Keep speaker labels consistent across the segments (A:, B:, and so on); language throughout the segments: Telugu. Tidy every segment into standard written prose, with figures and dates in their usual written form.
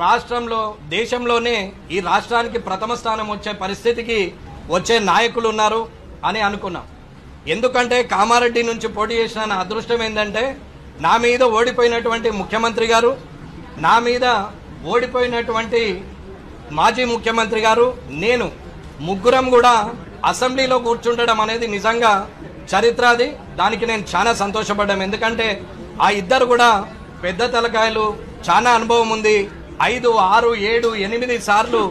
A: రాష్ట్రంలో దేశంలోనే ఈ రాష్ట్రానికి ప్రథమ స్థానం వచ్చే పరిస్థితికి వచ్చే నాయకులు ఉన్నారు అని అనుకున్నాం. ఎందుకంటే కామారెడ్డి నుంచి పోటీ చేసిన నా అదృష్టం ఏంటంటే నా మీద ఓడిపోయినటువంటి ముఖ్యమంత్రి గారు, నా మీద ఓడిపోయినటువంటి మాజీ ముఖ్యమంత్రి గారు, నేను ముగ్గురం కూడా అసెంబ్లీలో కూర్చుండడం అనేది నిజంగా చరిత్ర. అది దానికి నేను చాలా సంతోషపడ్డాం. ఎందుకంటే ఆ ఇద్దరు కూడా పెద్ద తలకాయలు, చాలా అనుభవం ఉంది. 5, 6, 7, 8 సార్లు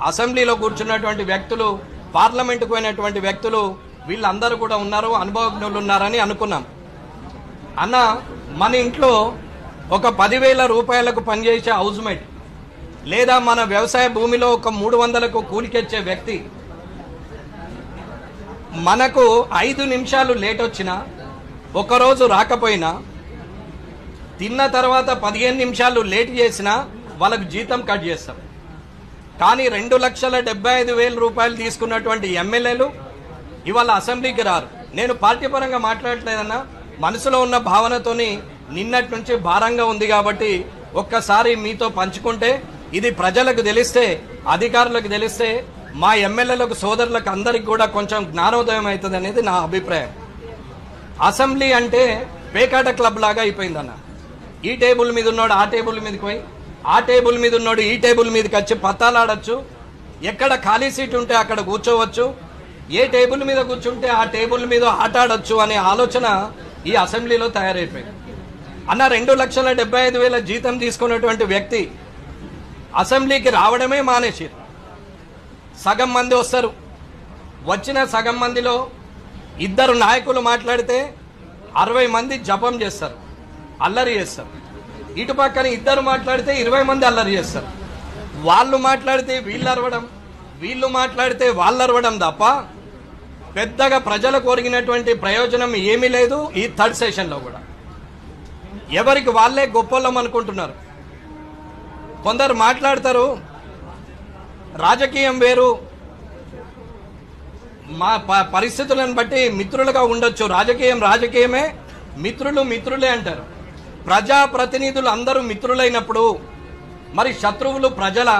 A: అసెంబ్లీలో కూర్చున్నటువంటి వ్యక్తులు, పార్లమెంటుకు పోయినటువంటి వ్యక్తులు, వీళ్ళందరూ కూడా ఉన్నారు, అనుభవజ్ఞులు ఉన్నారని అనుకున్నాం. అన్న, మన ఇంట్లో ఒక 10,000 రూపాయలకు పనిచేసే హౌస్మేట్ లేదా మన వ్యవసాయ భూమిలో ఒక 300కు కూలికెచ్చే వ్యక్తి మనకు 5 నిమిషాలు లేట్ వచ్చినా, ఒకరోజు రాకపోయినా, తిన్న తర్వాత 15 నిమిషాలు లేట్ చేసినా వాళ్ళకు జీతం కట్ చేస్తాం. కానీ 2,75,000 రూపాయలు తీసుకున్నటువంటి ఎమ్మెల్యేలు ఇవాళ అసెంబ్లీకి రారు. నేను పార్టీ పరంగా మాట్లాడట్లేదన్నా, మనసులో ఉన్న భావనతోని నిన్నటి నుంచి భారంగా ఉంది కాబట్టి ఒక్కసారి మీతో పంచుకుంటే, ఇది ప్రజలకు తెలిస్తే, అధికారులకు తెలిస్తే, మా ఎమ్మెల్యేలకు, సోదరులకు అందరికి కూడా కొంచెం జ్ఞానోదయం అవుతుంది అనేది నా అభిప్రాయం. అసెంబ్లీ అంటే పేకాట క్లబ్ లాగా అయిపోయిందన్న. ఈ టేబుల్ మీద ఉన్నాడు ఆ టేబుల్ మీదకి పోయి, ఆ టేబుల్ మీద ఉన్నాడు ఈ టేబుల్ మీదకి వచ్చి పత్తాలాడచ్చు, ఎక్కడ ఖాళీ సీట్ ఉంటే అక్కడ కూర్చోవచ్చు, ఏ టేబుల్ మీద కూర్చుంటే ఆ టేబుల్ మీద ఆట ఆడచ్చు అనే ఆలోచన ఈ అసెంబ్లీలో తయారైపోయింది. అన్న, 2,75,000 జీతం తీసుకున్నటువంటి వ్యక్తి అసెంబ్లీకి రావడమే మానేసారు. సగం మంది వస్తారు, వచ్చిన సగం మందిలో 2 నాయకులు మాట్లాడితే 60 మంది జపం చేస్తారు, అల్లరి చేస్తారు. ఇటు పక్కన 2 మాట్లాడితే 20 మంది అల్లరి చేస్తారు. వాళ్ళు మాట్లాడితే వీళ్ళు అరవడం, వీళ్ళు మాట్లాడితే వాళ్ళు అరవడం తప్ప పెద్దగా ప్రజలకు ఒరిగినటువంటి ప్రయోజనం ఏమీ లేదు. ఈ థర్డ్ సెషన్లో కూడా ఎవరికి వాళ్ళే గొప్పలం అనుకుంటున్నారు. కొందరు మాట్లాడతారు, రాజకీయం వేరు, మా పరిస్థితులను బట్టి మిత్రులుగా ఉండొచ్చు, రాజకీయం రాజకీయమే, మిత్రులు మిత్రులే అంటారు. ప్రజాప్రతినిధులు అందరూ మిత్రులైనప్పుడు మరి శత్రువులు ప్రజల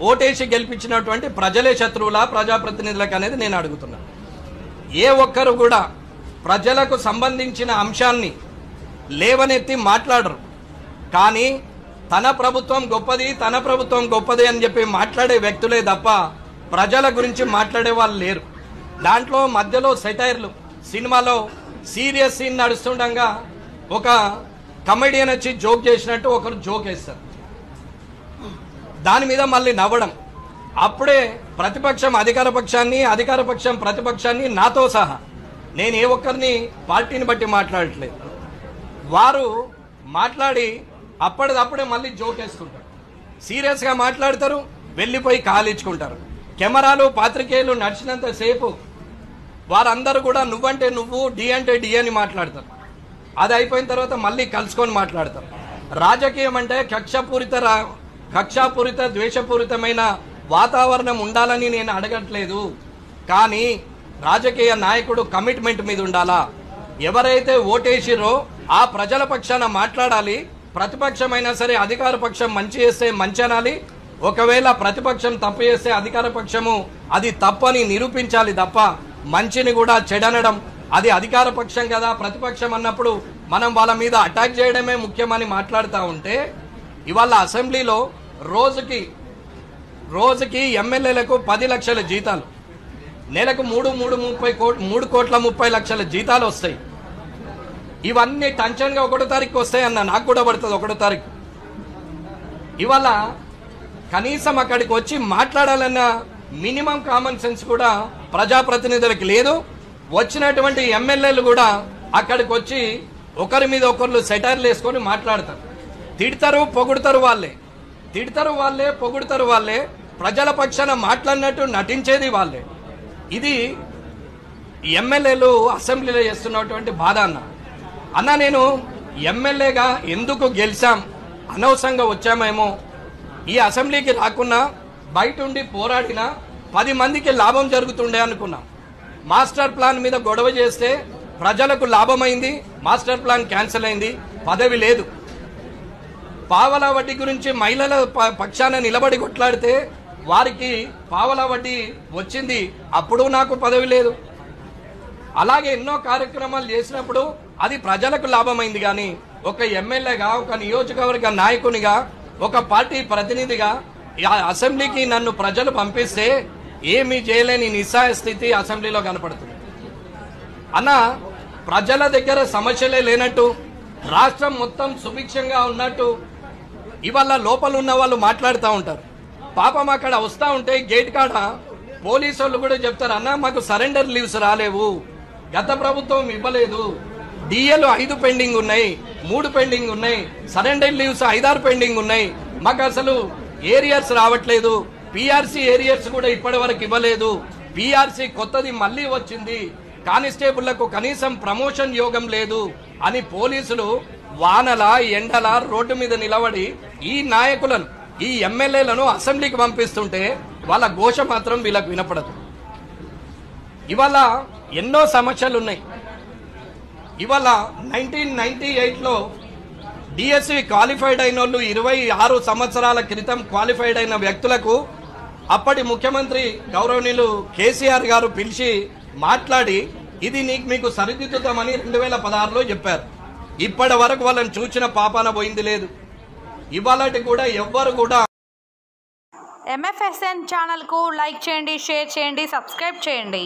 A: ఓటేసి గెలిపించినటువంటి ప్రజలే శత్రువులా ప్రజాప్రతినిధులకు అనేది నేను అడుగుతున్నాను. ఏ ఒక్కరు కూడా ప్రజలకు సంబంధించిన అంశాన్ని లేవనెత్తి మాట్లాడరు. కానీ తన ప్రభుత్వం గొప్పది, తన ప్రభుత్వం గొప్పది అని చెప్పి మాట్లాడే వ్యక్తులే తప్ప ప్రజల గురించి మాట్లాడే వాళ్ళు లేరు. దాంట్లో మధ్యలో సెటైర్లు, సినిమాలో సీరియస్ సీన్ నడుస్తుండగా ఒక కమెడియన్ వచ్చి జోక్ చేసినట్టు ఒకరు జోక్ వేస్తారు, దాని మీద మళ్ళీ నవ్వడం. అప్పుడే ప్రతిపక్షం అధికార పక్షాన్ని, అధికార పక్షం ప్రతిపక్షాన్ని, నాతో సహా, నేను ఏ ఒక్కరిని పార్టీని బట్టి మాట్లాడట్లేదు, వారు మాట్లాడి అప్పటిదప్పుడే మళ్ళీ జోక్ వేసుకుంటారు, సీరియస్గా మాట్లాడతారు, వెళ్ళిపోయి కాలించుకుంటారు. కెమెరాలు, పాత్రికేయులు నడిచినంతసేపు వారందరూ కూడా నువ్వంటే నువ్వు, డి అంటే డి అని మాట్లాడతారు. అది అయిపోయిన తర్వాత మళ్ళీ కలుసుకొని మాట్లాడతారు. రాజకీయం అంటే కక్షాపూరిత ద్వేషపూరితమైన వాతావరణం ఉండాలని నేను అడగట్లేదు. కానీ రాజకీయ నాయకుడు కమిట్మెంట్ మీద ఉండాలా. ఎవరైతే ఓటేసిరో ఆ ప్రజల పక్షాన మాట్లాడాలి. ప్రతిపక్షమైనా సరే అధికార పక్షం మంచి చేస్తే మంచి అనాలి, ఒకవేళ ప్రతిపక్షం తప్పు చేస్తే అధికార పక్షము అది తప్పని నిరూపించాలి తప్ప మంచిని కూడా చెడనడం, అది అధికార పక్షం కదా, ప్రతిపక్షం అన్నప్పుడు మనం వాళ్ళ మీద అటాక్ చేయడమే ముఖ్యమని మాట్లాడుతూ ఉంటే, ఇవాళ అసెంబ్లీలో రోజుకి ఎమ్మెల్యేలకు 10 లక్షల జీతాలు, నెలకు 3,30,30,30,30,00,000 జీతాలు వస్తాయి. ఇవన్నీ టెన్షన్గా 1వ తారీఖు వస్తాయి అన్న, నాకు కూడా పడుతుంది 1వ తారీఖు. ఇవాళ కనీసం అక్కడికి వచ్చి మాట్లాడాలన్న మినిమం కామన్ సెన్స్ కూడా ప్రజాప్రతినిధులకు లేదు. వచ్చినటువంటి ఎమ్మెల్యేలు కూడా అక్కడికి వచ్చి ఒకరి మీద ఒకరు సెటైర్లు వేసుకొని మాట్లాడతారు. తిడతారు, పొగుడతారు వాళ్ళే, తిడతారు వాళ్ళే, పొగుడతారు వాళ్ళే, ప్రజల పక్షాన మాట్లాడినట్టు నటించేది వాళ్ళే. ఇది ఎమ్మెల్యేలు అసెంబ్లీలో చేస్తున్నటువంటి బాధ అన్న. నేను ఎమ్మెల్యేగా ఎందుకు గెలిచాం, అనవసరంగా వచ్చామేమో, ఈ అసెంబ్లీకి రాకున్నా బయట ఉండి పోరాడినా 10 మందికి లాభం జరుగుతుండే అనుకున్నాం. మాస్టర్ ప్లాన్ మీద గొడవ చేస్తే ప్రజలకు లాభమైంది, మాస్టర్ ప్లాన్ క్యాన్సిల్ అయింది, పదవి లేదు. పావలా వడ్డీ గురించి మహిళల పక్షాన నిలబడి కొట్లాడితే వారికి పావలా వడ్డీ వచ్చింది, అప్పుడు నాకు పదవి లేదు. అలాగే ఎన్నో కార్యక్రమాలు చేసినప్పుడు అది ప్రజలకు లాభమైంది. కానీ ఒక ఎమ్మెల్యేగా, ఒక నియోజకవర్గ నాయకునిగా, ఒక పార్టీ ప్రతినిధిగా అసెంబ్లీకి నన్ను ప్రజలు పంపిస్తే ఏమీ చేయలేని నిస్సహాయ స్థితి అసెంబ్లీలో కనపడుతుంది. అన్న, ప్రజల దగ్గర సమస్యలే లేనట్టు, రాష్ట్రం మొత్తం సుభిక్షంగా ఉన్నట్టు ఇవాళ లోపల ఉన్న వాళ్ళు మాట్లాడుతూ ఉంటారు. పాపం అక్కడ వస్తూ ఉంటే గేట్ కాడ పోలీసు వాళ్ళు కూడా చెప్తారు, అన్న మాకు సరెండర్ లీవ్స్ రాలేవు, గత ప్రభుత్వం ఇవ్వలేదు, డిఏలు 5 పెండింగ్ ఉన్నాయి, 3 పెండింగ్ ఉన్నాయి, సరెండర్ లీవ్స్ 5-6 పెండింగ్ ఉన్నాయి, మాకు అసలు ఏరియర్స్ రావట్లేదు, పిఆర్సీ ఏరియర్స్ కూడా ఇప్పటి వరకు ఇవ్వలేదు, పిఆర్సీ కొత్తది మళ్ళీ వచ్చింది, కానిస్టేబుళ్లకు కనీసం ప్రమోషన్ యోగం లేదు అని పోలీసులు వానల ఎండల రోడ్డు మీద నిలబడి ఈ నాయకులను, ఈ ఎమ్మెల్యేలను అసెంబ్లీకి పంపిస్తుంటే వాళ్ళ ఘోష మాత్రం వీళ్ళకు వినపడదు. ఇవాళ ఎన్నో సమస్యలు ఉన్నాయి. ఇవాళ 1998లో డిఎస్సి క్వాలిఫైడ్ అయిన వాళ్ళు 26 సంవత్సరాల క్రితం క్వాలిఫైడ్ అయిన వ్యక్తులకు అప్పటి ముఖ్యమంత్రి గౌరవనీయులు కేసీఆర్ గారు పిలిచి మాట్లాడి ఇది మీకు సరిదిద్దుతామని 2016లో చెప్పారు. ఇప్పటి వరకు వాళ్ళని చూచిన పాపాన పోయింది లేదు. ఇవాళటి కూడా ఎవ్వరు కూడా
B: MFSN ఛానల్కు లైక్ చేయండి, షేర్ చేయండి, సబ్స్క్రైబ్ చేయండి.